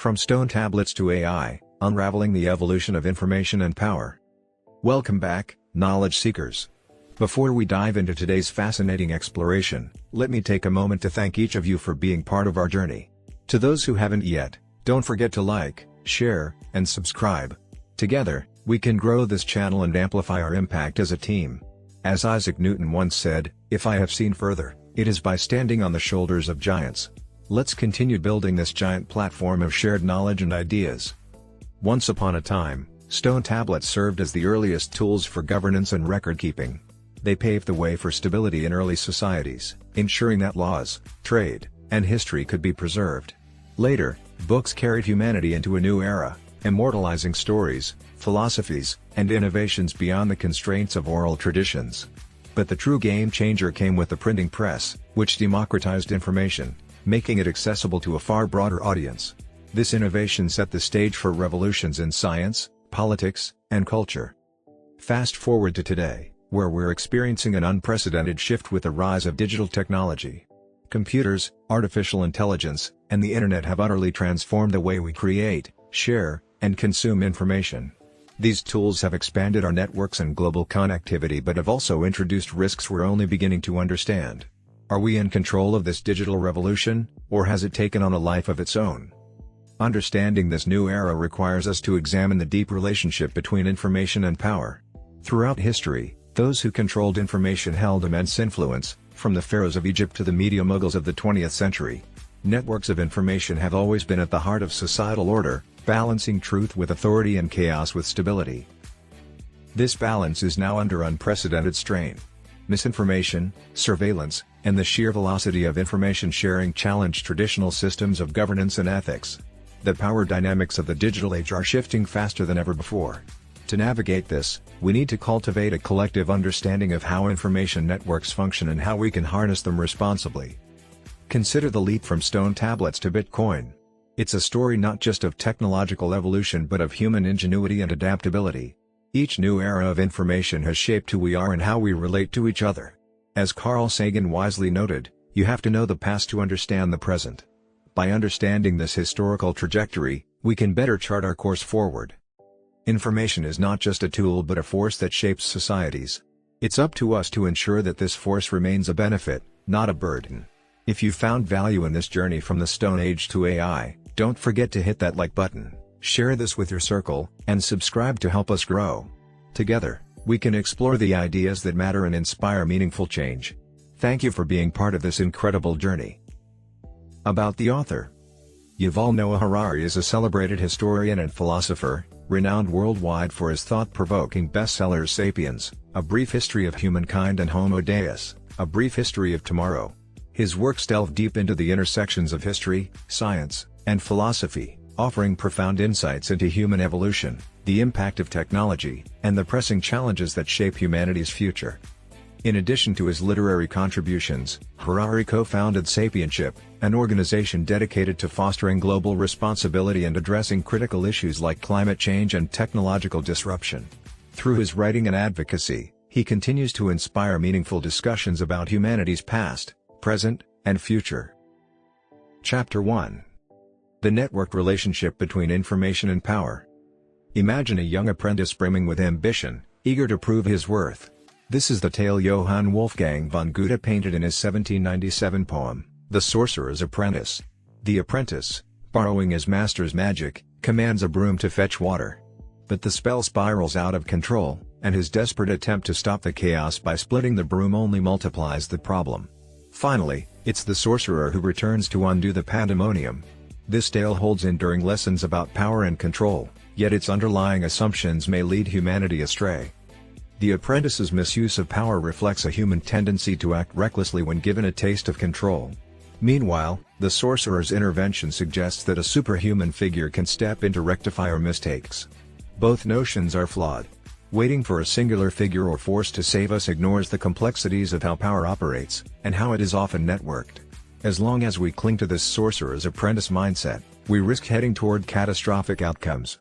From stone tablets to AI, unraveling the evolution of information and power. Welcome back, knowledge seekers. Before we dive into today's fascinating exploration, let me take a moment to thank each of you for being part of our journey. To those who haven't yet, don't forget to like, share, and subscribe. Together, we can grow this channel and amplify our impact as a team. As Isaac Newton once said, "If I have seen further, it is by standing on the shoulders of giants." Let's continue building this giant platform of shared knowledge and ideas. Once upon a time, stone tablets served as the earliest tools for governance and record-keeping. They paved the way for stability in early societies, ensuring that laws, trade, and history could be preserved. Later, books carried humanity into a new era, immortalizing stories, philosophies, and innovations beyond the constraints of oral traditions. But the true game changer came with the printing press, which democratized information, making it accessible to a far broader audience. This innovation set the stage for revolutions in science, politics, and culture. Fast forward to today, where we're experiencing an unprecedented shift with the rise of digital technology. Computers, artificial intelligence, and the internet have utterly transformed the way we create, share, and consume information. These tools have expanded our networks and global connectivity but have also introduced risks we're only beginning to understand. Are we in control of this digital revolution, or has it taken on a life of its own? Understanding this new era requires us to examine the deep relationship between information and power. Throughout history, those who controlled information held immense influence, from the pharaohs of Egypt to the media moguls of the 20th century. Networks of information have always been at the heart of societal order, balancing truth with authority and chaos with stability. This balance is now under unprecedented strain. Misinformation, surveillance, and the sheer velocity of information sharing challenge traditional systems of governance and ethics. The power dynamics of the digital age are shifting faster than ever before. To navigate this, we need to cultivate a collective understanding of how information networks function and how we can harness them responsibly. Consider the leap from stone tablets to Bitcoin. It's a story not just of technological evolution but of human ingenuity and adaptability. Each new era of information has shaped who we are and how we relate to each other. As Carl Sagan wisely noted, you have to know the past to understand the present. By understanding this historical trajectory, we can better chart our course forward. Information is not just a tool but a force that shapes societies. It's up to us to ensure that this force remains a benefit, not a burden. If you found value in this journey from the Stone Age to AI, don't forget to hit that like button, share this with your circle, and subscribe to help us grow. Together, we can explore the ideas that matter and inspire meaningful change. Thank you for being part of this incredible journey. About the author. Yuval Noah Harari is a celebrated historian and philosopher, renowned worldwide for his thought-provoking bestsellers Sapiens, A Brief History of Humankind and Homo Deus, A Brief History of Tomorrow. His works delve deep into the intersections of history, science, and philosophy, offering profound insights into human evolution, the impact of technology, and the pressing challenges that shape humanity's future. In addition to his literary contributions, Harari co-founded Sapienship, an organization dedicated to fostering global responsibility and addressing critical issues like climate change and technological disruption. Through his writing and advocacy, he continues to inspire meaningful discussions about humanity's past, present, and future. Chapter 1. The networked relationship between information and power. Imagine a young apprentice brimming with ambition, eager to prove his worth. This is the tale Johann Wolfgang von Goethe painted in his 1797 poem, The Sorcerer's Apprentice. The apprentice, borrowing his master's magic, commands a broom to fetch water. But the spell spirals out of control, and his desperate attempt to stop the chaos by splitting the broom only multiplies the problem. Finally, it's the sorcerer who returns to undo the pandemonium. This tale holds enduring lessons about power and control, yet its underlying assumptions may lead humanity astray. The apprentice's misuse of power reflects a human tendency to act recklessly when given a taste of control. Meanwhile, the sorcerer's intervention suggests that a superhuman figure can step in to rectify our mistakes. Both notions are flawed. Waiting for a singular figure or force to save us ignores the complexities of how power operates, and how it is often networked. As long as we cling to this sorcerer's apprentice mindset, we risk heading toward catastrophic outcomes.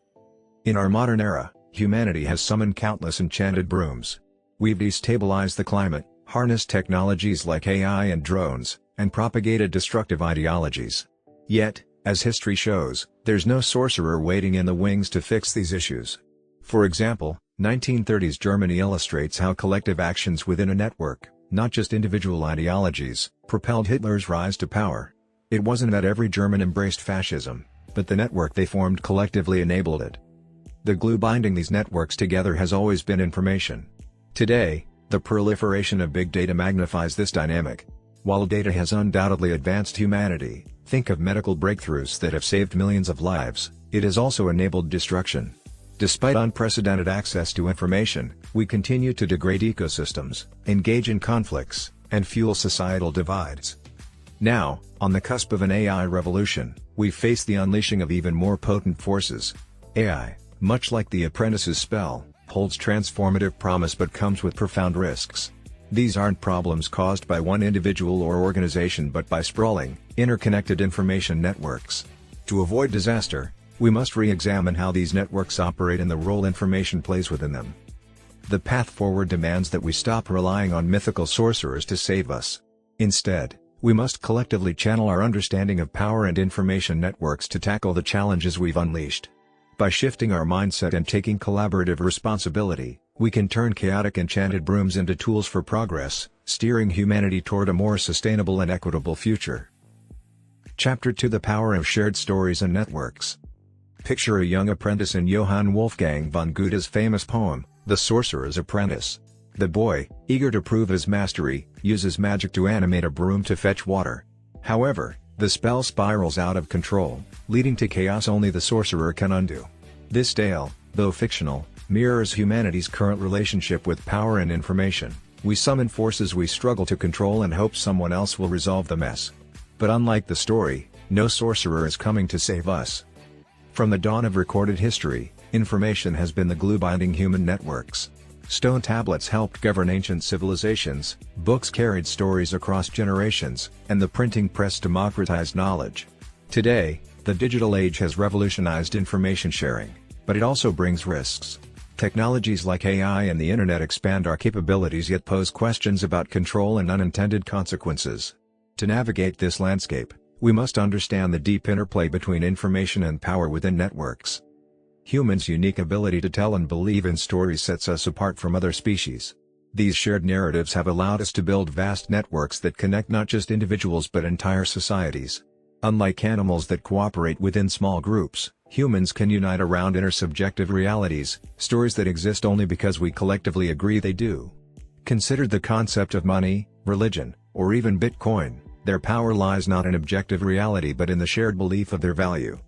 In our modern era, humanity has summoned countless enchanted brooms. We've destabilized the climate, harnessed technologies like AI and drones, and propagated destructive ideologies. Yet, As history shows, there's no sorcerer waiting in the wings to fix these issues. For example, 1930s Germany illustrates how collective actions within a network, not just individual ideologies, propelled Hitler's rise to power. It wasn't that every German embraced fascism, but the network they formed collectively enabled it. The glue binding these networks together has always been information. Today, the proliferation of big data magnifies this dynamic. While data has undoubtedly advanced humanity, think of medical breakthroughs that have saved millions of lives, it has also enabled destruction. Despite unprecedented access to information, we continue to degrade ecosystems, engage in conflicts, and fuel societal divides. Now, on the cusp of an AI revolution, we face the unleashing of even more potent forces. AI, much like the apprentice's spell, holds transformative promise but comes with profound risks. These aren't problems caused by one individual or organization but by sprawling, interconnected information networks. To avoid disaster, we must re-examine how these networks operate and the role information plays within them. The path forward demands that we stop relying on mythical sorcerers to save us. Instead, we must collectively channel our understanding of power and information networks to tackle the challenges we've unleashed. By shifting our mindset and taking collaborative responsibility, we can turn chaotic enchanted brooms into tools for progress, steering humanity toward a more sustainable and equitable future. Chapter 2: The Power of Shared Stories and Networks. Picture a young apprentice in Johann Wolfgang von Goethe's famous poem, The Sorcerer's Apprentice. The boy, eager to prove his mastery, uses magic to animate a broom to fetch water. However, the spell spirals out of control, leading to chaos only the sorcerer can undo. This tale, though fictional, mirrors humanity's current relationship with power and information. We summon forces we struggle to control and hope someone else will resolve the mess. But unlike the story, no sorcerer is coming to save us. From the dawn of recorded history, information has been the glue binding human networks. Stone tablets helped govern ancient civilizations, books carried stories across generations, and the printing press democratized knowledge. Today, the digital age has revolutionized information sharing, but it also brings risks. Technologies like AI and the internet expand our capabilities yet pose questions about control and unintended consequences. To navigate this landscape, we must understand the deep interplay between information and power within networks. Humans' unique ability to tell and believe in stories sets us apart from other species. These shared narratives have allowed us to build vast networks that connect not just individuals but entire societies. Unlike animals that cooperate within small groups, humans can unite around intersubjective realities, stories that exist only because we collectively agree they do. Consider the concept of money, religion, or even Bitcoin. Their power lies not in objective reality but in the shared belief of their value.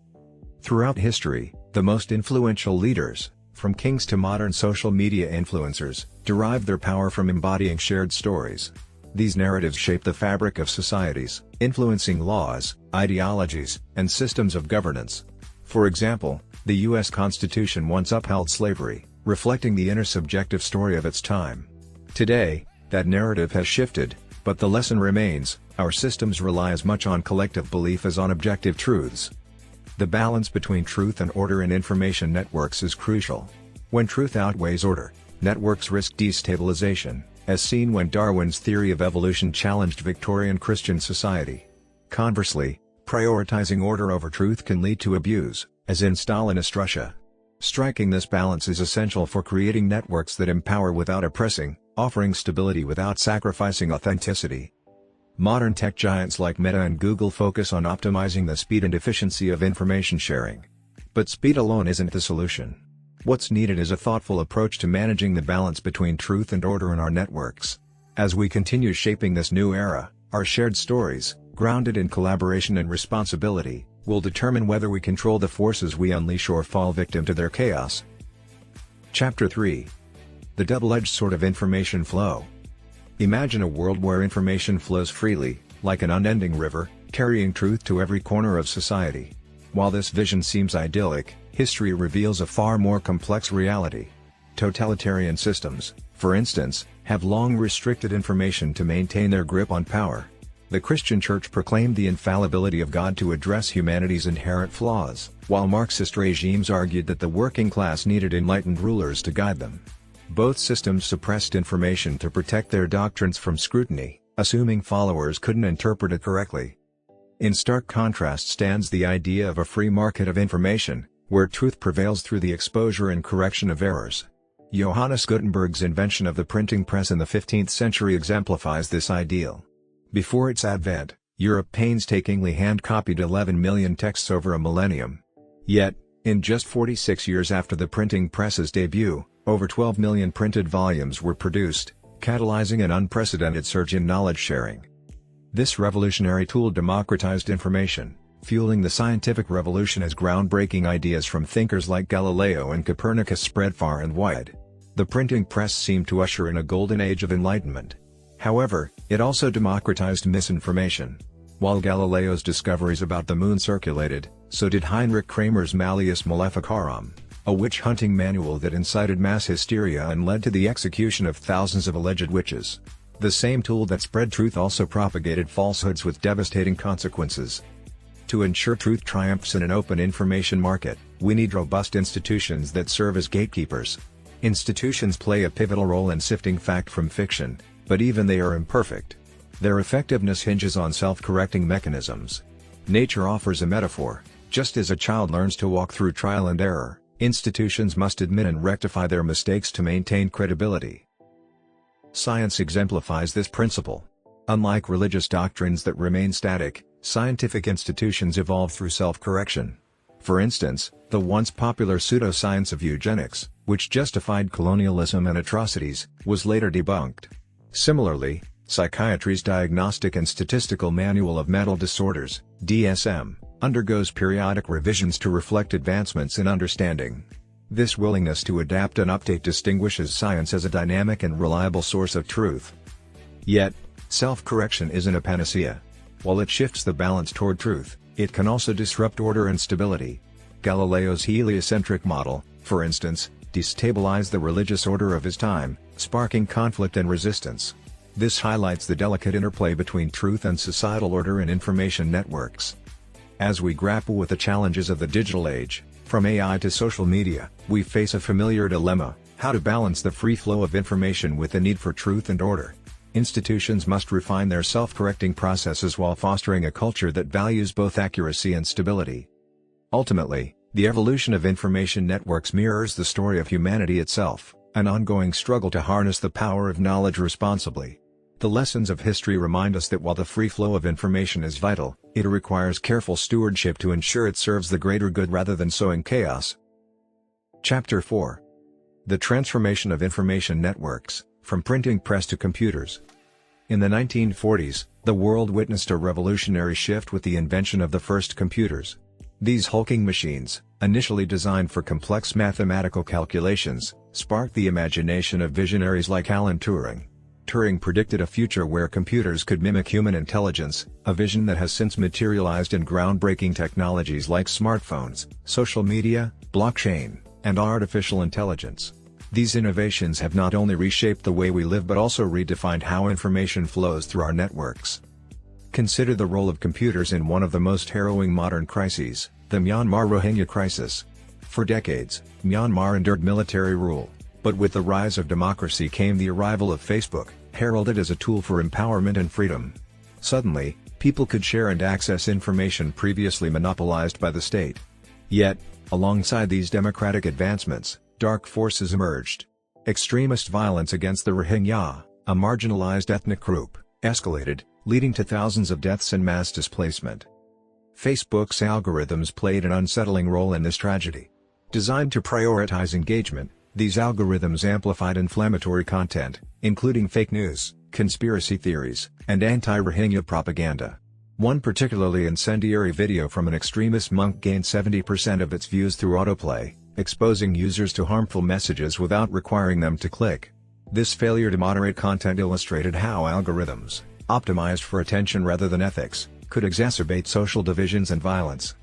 Throughout history, the most influential leaders, from kings to modern social media influencers, derive their power from embodying shared stories. These narratives shape the fabric of societies, influencing laws, ideologies, and systems of governance. For example, the U.S. Constitution once upheld slavery, reflecting the intersubjective story of its time. Today, that narrative has shifted, but the lesson remains: our systems rely as much on collective belief as on objective truths. The balance between truth and order in information networks is crucial. When truth outweighs order, networks risk destabilization, as seen when Darwin's theory of evolution challenged Victorian Christian society. Conversely, prioritizing order over truth can lead to abuse, as in Stalinist Russia. Striking this balance is essential for creating networks that empower without oppressing, offering stability without sacrificing authenticity. Modern tech giants like Meta and Google focus on optimizing the speed and efficiency of information sharing. But speed alone isn't the solution. What's needed is a thoughtful approach to managing the balance between truth and order in our networks. As we continue shaping this new era, our shared stories, grounded in collaboration and responsibility, will determine whether we control the forces we unleash or fall victim to their chaos. Chapter 3: The Double-Edged Sword of Information Flow. Imagine a world where information flows freely, like an unending river, carrying truth to every corner of society. While this vision seems idyllic, history reveals a far more complex reality. Totalitarian systems, for instance, have long restricted information to maintain their grip on power. The Christian Church proclaimed the infallibility of God to address humanity's inherent flaws, while Marxist regimes argued that the working class needed enlightened rulers to guide them. Both systems suppressed information to protect their doctrines from scrutiny, assuming followers couldn't interpret it correctly. In stark contrast stands the idea of a free market of information, where truth prevails through the exposure and correction of errors. Johannes Gutenberg's invention of the printing press in the 15th century exemplifies this ideal. Before its advent, Europe painstakingly hand-copied 11 million texts over a millennium. Yet, in just 46 years after the printing press's debut, over 12 million printed volumes were produced, catalyzing an unprecedented surge in knowledge sharing. This revolutionary tool democratized information, fueling the scientific revolution as groundbreaking ideas from thinkers like Galileo and Copernicus spread far and wide. The printing press seemed to usher in a golden age of enlightenment. However, it also democratized misinformation. While Galileo's discoveries about the moon circulated, so did Heinrich Kramer's Malleus Maleficarum, a witch-hunting manual that incited mass hysteria and led to the execution of thousands of alleged witches. The same tool that spread truth also propagated falsehoods with devastating consequences. To ensure truth triumphs in an open information market, we need robust institutions that serve as gatekeepers. Institutions play a pivotal role in sifting fact from fiction, but even they are imperfect. Their effectiveness hinges on self-correcting mechanisms. Nature offers a metaphor: just as a child learns to walk through trial and error, institutions must admit and rectify their mistakes to maintain credibility. Science exemplifies this principle. Unlike religious doctrines that remain static, scientific institutions evolve through self-correction. For instance, the once popular pseudoscience of eugenics, which justified colonialism and atrocities, was later debunked. Similarly, psychiatry's Diagnostic and Statistical Manual of Mental Disorders, DSM, undergoes periodic revisions to reflect advancements in understanding. This willingness to adapt and update distinguishes science as a dynamic and reliable source of truth. Yet, self-correction isn't a panacea. While it shifts the balance toward truth, it can also disrupt order and stability. Galileo's heliocentric model, for instance, destabilized the religious order of his time, sparking conflict and resistance. This highlights the delicate interplay between truth and societal order in information networks. As we grapple with the challenges of the digital age, from AI to social media, we face a familiar dilemma: how to balance the free flow of information with the need for truth and order. Institutions must refine their self-correcting processes while fostering a culture that values both accuracy and stability. Ultimately, the evolution of information networks mirrors the story of humanity itself, an ongoing struggle to harness the power of knowledge responsibly. The lessons of history remind us that while the free flow of information is vital, it requires careful stewardship to ensure it serves the greater good rather than sowing chaos. Chapter 4. The Transformation of Information Networks, from Printing Press to Computers. In the 1940s, the world witnessed a revolutionary shift with the invention of the first computers. These hulking machines, initially designed for complex mathematical calculations, sparked the imagination of visionaries like Alan Turing. Turing predicted a future where computers could mimic human intelligence, a vision that has since materialized in groundbreaking technologies like smartphones, social media, blockchain, and artificial intelligence. These innovations have not only reshaped the way we live but also redefined how information flows through our networks. Consider the role of computers in one of the most harrowing modern crises, the Myanmar Rohingya crisis. For decades, Myanmar endured military rule, but with the rise of democracy came the arrival of Facebook, heralded as a tool for empowerment and freedom. Suddenly, people could share and access information previously monopolized by the state. Yet, alongside these democratic advancements, dark forces emerged. Extremist violence against the Rohingya, a marginalized ethnic group, escalated, leading to thousands of deaths and mass displacement. Facebook's algorithms played an unsettling role in this tragedy. Designed to prioritize engagement, these algorithms amplified inflammatory content, including fake news, conspiracy theories, and anti-Rohingya propaganda. One particularly incendiary video from an extremist monk gained 70% of its views through autoplay, exposing users to harmful messages without requiring them to click. This failure to moderate content illustrated how algorithms, optimized for attention rather than ethics, could exacerbate social divisions and violence.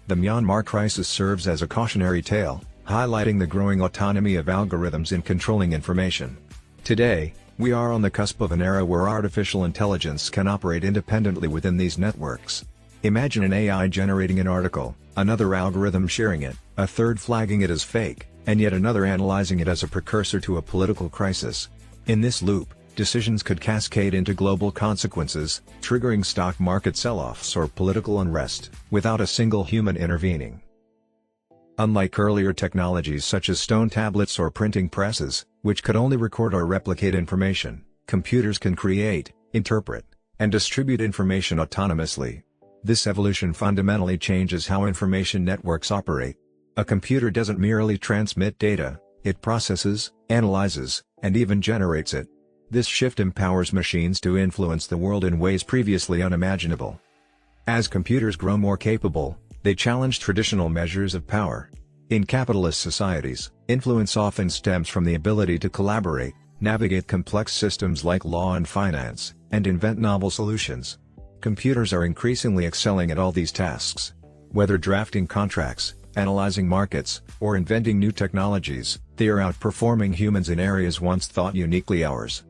The Myanmar crisis serves as a cautionary tale, highlighting the growing autonomy of algorithms in controlling information. Today, we are on the cusp of an era where artificial intelligence can operate independently within these networks. Imagine an AI generating an article, another algorithm sharing it, a third flagging it as fake, and yet another analyzing it as a precursor to a political crisis. In this loop, decisions could cascade into global consequences, triggering stock market sell-offs or political unrest, without a single human intervening. Unlike earlier technologies such as stone tablets or printing presses, which could only record or replicate information, computers can create, interpret, and distribute information autonomously. This evolution fundamentally changes how information networks operate. A computer doesn't merely transmit data, it processes, analyzes, and even generates it. This shift empowers machines to influence the world in ways previously unimaginable. As computers grow more capable, they challenge traditional measures of power. In capitalist societies, influence often stems from the ability to collaborate, navigate complex systems like law and finance, and invent novel solutions. Computers are increasingly excelling at all these tasks. Whether drafting contracts, analyzing markets, or inventing new technologies, they are outperforming humans in areas once thought uniquely ours.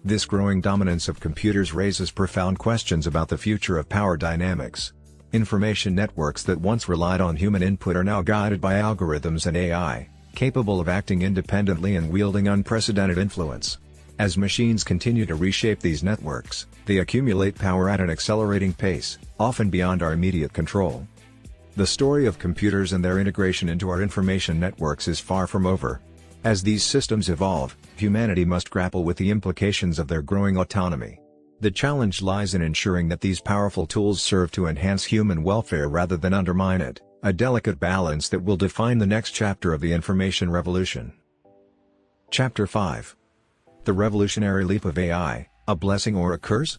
This growing dominance of computers raises profound questions about the future of power dynamics. Information networks that once relied on human input are now guided by algorithms and AI, capable of acting independently and wielding unprecedented influence. As machines continue to reshape these networks, they accumulate power at an accelerating pace, often beyond our immediate control. The story of computers and their integration into our information networks is far from over. As these systems evolve, humanity must grapple with the implications of their growing autonomy. The challenge lies in ensuring that these powerful tools serve to enhance human welfare rather than undermine it, a delicate balance that will define the next chapter of the information revolution. Chapter 5. The Revolutionary Leap of AI, a Blessing or a Curse?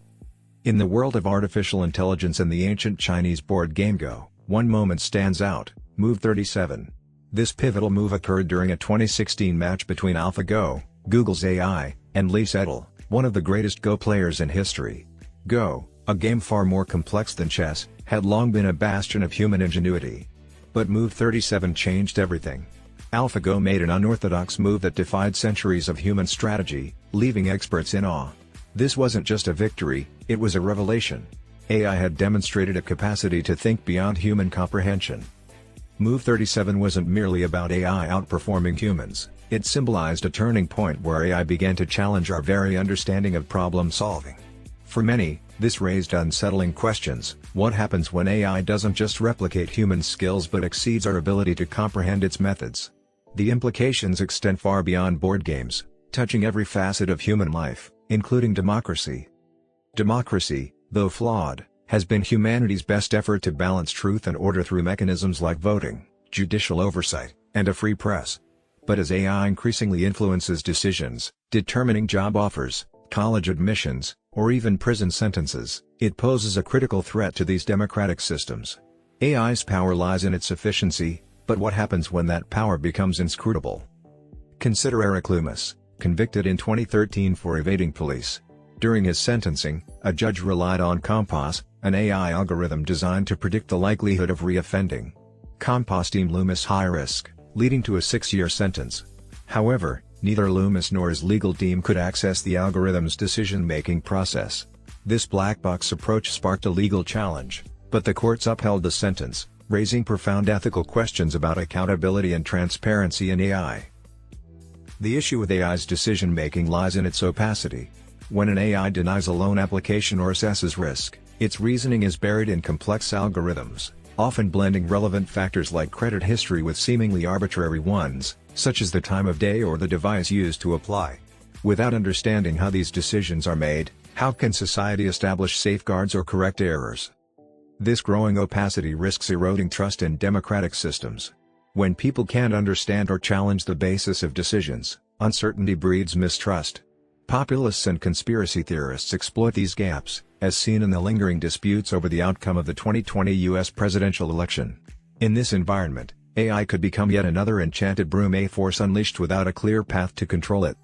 In the world of artificial intelligence and the ancient Chinese board game Go, one moment stands out: Move 37. This pivotal move occurred during a 2016 match between AlphaGo, Google's AI, and Lee Sedol, one of the greatest Go players in history. Go, a game far more complex than chess, had long been a bastion of human ingenuity. But Move 37 changed everything. AlphaGo made an unorthodox move that defied centuries of human strategy, leaving experts in awe. This wasn't just a victory, it was a revelation. AI had demonstrated a capacity to think beyond human comprehension. Move 37 wasn't merely about AI outperforming humans, it symbolized a turning point where AI began to challenge our very understanding of problem solving. For many, this raised unsettling questions. What happens when AI doesn't just replicate human skills but exceeds our ability to comprehend its methods? The implications extend far beyond board games, touching every facet of human life, including democracy. Democracy, though flawed, has been humanity's best effort to balance truth and order through mechanisms like voting, judicial oversight, and a free press. But as AI increasingly influences decisions, determining job offers, college admissions, or even prison sentences, it poses a critical threat to these democratic systems. AI's power lies in its efficiency, but what happens when that power becomes inscrutable? Consider Eric Loomis, convicted in 2013 for evading police. During his sentencing, a judge relied on Compass, an AI algorithm designed to predict the likelihood of reoffending. Compass deemed Loomis high risk, leading to a 6-year sentence. However, neither Loomis nor his legal team could access the algorithm's decision-making process. This black box approach sparked a legal challenge, but the courts upheld the sentence, raising profound ethical questions about accountability and transparency in AI. The issue with AI's decision-making lies in its opacity. When an AI denies a loan application or assesses risk, its reasoning is buried in complex algorithms, often blending relevant factors like credit history with seemingly arbitrary ones, such as the time of day or the device used to apply. Without understanding how these decisions are made, how can society establish safeguards or correct errors? This growing opacity risks eroding trust in democratic systems. When people can't understand or challenge the basis of decisions, uncertainty breeds mistrust. Populists and conspiracy theorists exploit these gaps, as seen in the lingering disputes over the outcome of the 2020 U.S. presidential election. In this environment, AI could become yet another enchanted broom, a force unleashed without a clear path to control it.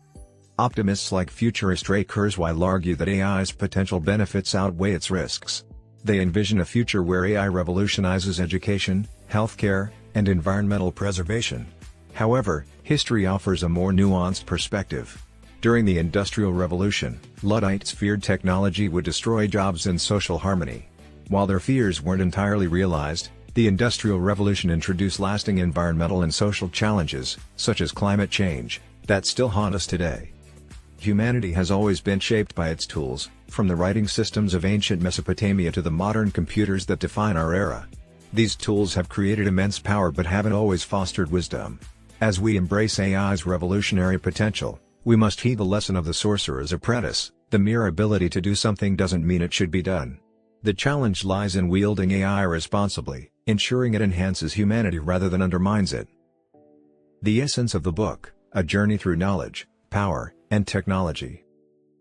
Optimists like futurist Ray Kurzweil argue that AI's potential benefits outweigh its risks. They envision a future where AI revolutionizes education, healthcare, and environmental preservation. However, history offers a more nuanced perspective. During the Industrial Revolution, Luddites feared technology would destroy jobs and social harmony. While their fears weren't entirely realized, the Industrial Revolution introduced lasting environmental and social challenges, such as climate change, that still haunt us today. Humanity has always been shaped by its tools, from the writing systems of ancient Mesopotamia to the modern computers that define our era. These tools have created immense power but haven't always fostered wisdom. As we embrace AI's revolutionary potential, we must heed the lesson of the sorcerer's apprentice: the mere ability to do something doesn't mean it should be done. The challenge lies in wielding AI responsibly, ensuring it enhances humanity rather than undermines it. The essence of the book: a journey through knowledge, power, and technology.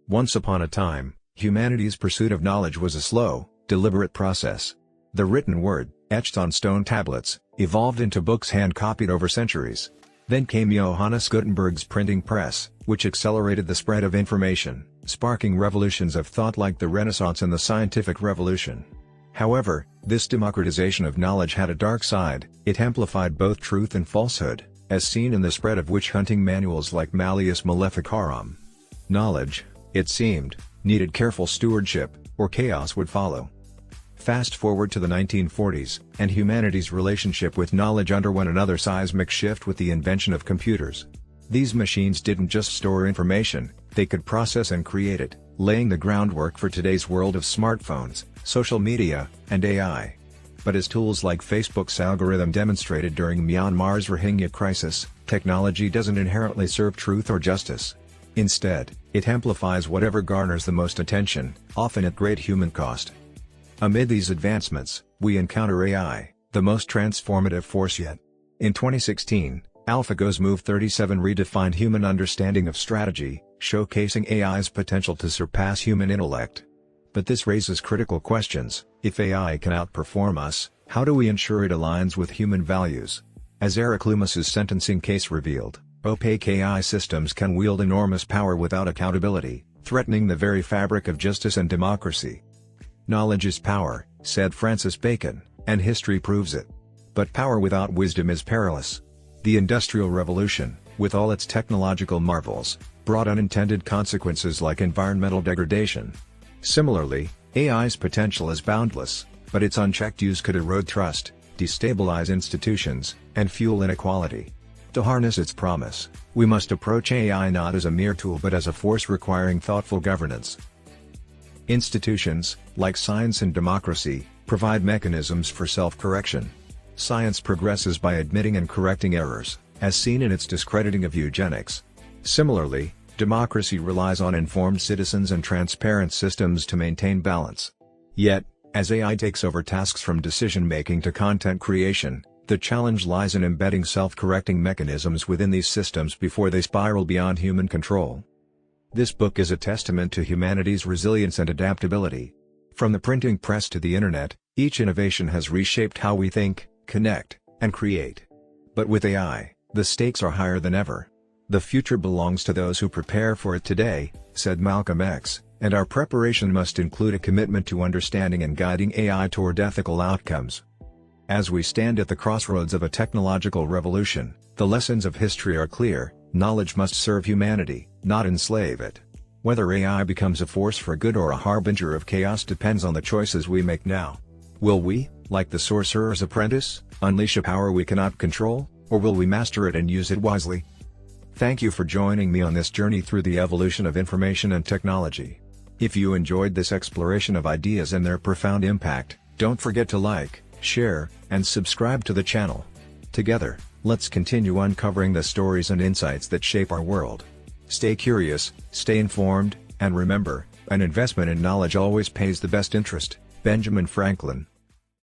Once upon a time, humanity's pursuit of knowledge was a slow, deliberate process. The written word, etched on stone tablets, evolved into books hand-copied over centuries. Then came Johannes Gutenberg's printing press, which accelerated the spread of information, sparking revolutions of thought like the Renaissance and the Scientific Revolution. However, this democratization of knowledge had a dark side. It amplified both truth and falsehood, as seen in the spread of witch-hunting manuals like Malleus Maleficarum. Knowledge, it seemed, needed careful stewardship, or chaos would follow. Fast forward to the 1940s, and humanity's relationship with knowledge underwent another seismic shift with the invention of computers. These machines didn't just store information, they could process and create it, laying the groundwork for today's world of smartphones, social media, and AI. But as tools like Facebook's algorithm demonstrated during Myanmar's Rohingya crisis, technology doesn't inherently serve truth or justice. Instead, it amplifies whatever garners the most attention, often at great human cost. Amid these advancements, we encounter AI, the most transformative force yet. In 2016, AlphaGo's Move 37 redefined human understanding of strategy, showcasing AI's potential to surpass human intellect. But this raises critical questions: if AI can outperform us, how do we ensure it aligns with human values? As Eric Loomis's sentencing case revealed, opaque AI systems can wield enormous power without accountability, threatening the very fabric of justice and democracy. "Knowledge is power," said Francis Bacon, and history proves it. But power without wisdom is perilous. The Industrial Revolution, with all its technological marvels, brought unintended consequences like environmental degradation. Similarly, AI's potential is boundless, but its unchecked use could erode trust, destabilize institutions, and fuel inequality. To harness its promise, we must approach AI not as a mere tool but as a force requiring thoughtful governance. Institutions, like science and democracy, provide mechanisms for self-correction. Science progresses by admitting and correcting errors, as seen in its discrediting of eugenics. Similarly, democracy relies on informed citizens and transparent systems to maintain balance. Yet, as AI takes over tasks from decision-making to content creation, the challenge lies in embedding self-correcting mechanisms within these systems before they spiral beyond human control. This book is a testament to humanity's resilience and adaptability. From the printing press to the internet, each innovation has reshaped how we think, connect, and create. But with AI, the stakes are higher than ever. "The future belongs to those who prepare for it today," said Malcolm X, and our preparation must include a commitment to understanding and guiding AI toward ethical outcomes. As we stand at the crossroads of a technological revolution, the lessons of history are clear: knowledge must serve humanity, not enslave it. Whether AI becomes a force for good or a harbinger of chaos depends on the choices we make now. Will we, like the sorcerer's apprentice, unleash a power we cannot control, or will we master it and use it wisely? Thank you for joining me on this journey through the evolution of information and technology. If you enjoyed this exploration of ideas and their profound impact, don't forget to like, share, and subscribe to the channel. Together, let's continue uncovering the stories and insights that shape our world. Stay curious, stay informed, and remember, an investment in knowledge always pays the best interest. Benjamin Franklin.